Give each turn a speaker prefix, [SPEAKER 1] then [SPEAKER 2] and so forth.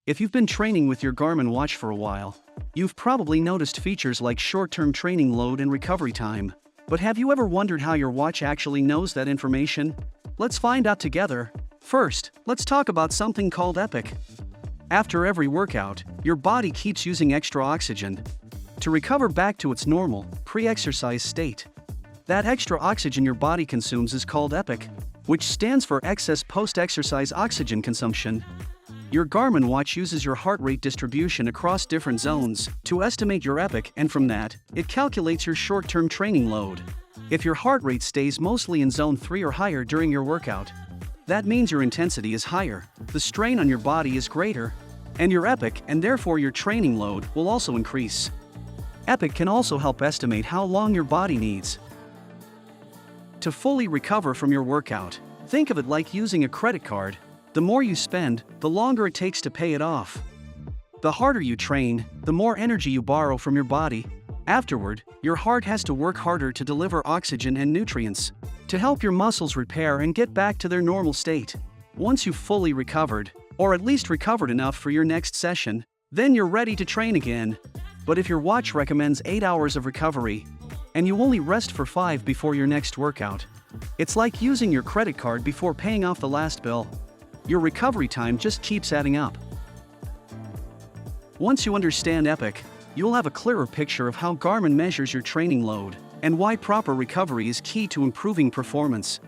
[SPEAKER 1] If you've been training with your Garmin watch for a while, you've probably noticed features like short-term training load and recovery time. But have you ever wondered how your watch actually knows that information? Let's find out together. First, let's talk about something called EPOC. After every workout, your body keeps using extra oxygen to recover back to its normal, pre-exercise state. That extra oxygen your body consumes is called EPOC, which stands for excess post-exercise oxygen consumption. Your Garmin watch uses your heart rate distribution across different zones to estimate your EPOC, and from that, it calculates your short-term training load. If your heart rate stays mostly in zone 3 or higher during your workout, that means your intensity is higher, the strain on your body is greater, and your EPOC, and therefore your training load, will also increase. EPOC can also help estimate how long your body needs to fully recover from your workout. Think of it like using a credit card. The more you spend, the longer it takes to pay it off. The harder you train, the more energy you borrow from your body. Afterward, your heart has to work harder to deliver oxygen and nutrients to help your muscles repair and get back to their normal state. Once you've fully recovered, or at least recovered enough for your next session, then you're ready to train again. But if your watch recommends 8 hours of recovery, and you only rest for 5 before your next workout, it's like using your credit card before paying off the last bill. Your recovery time just keeps adding up. Once you understand EPOC, you'll have a clearer picture of how Garmin measures your training load and why proper recovery is key to improving performance.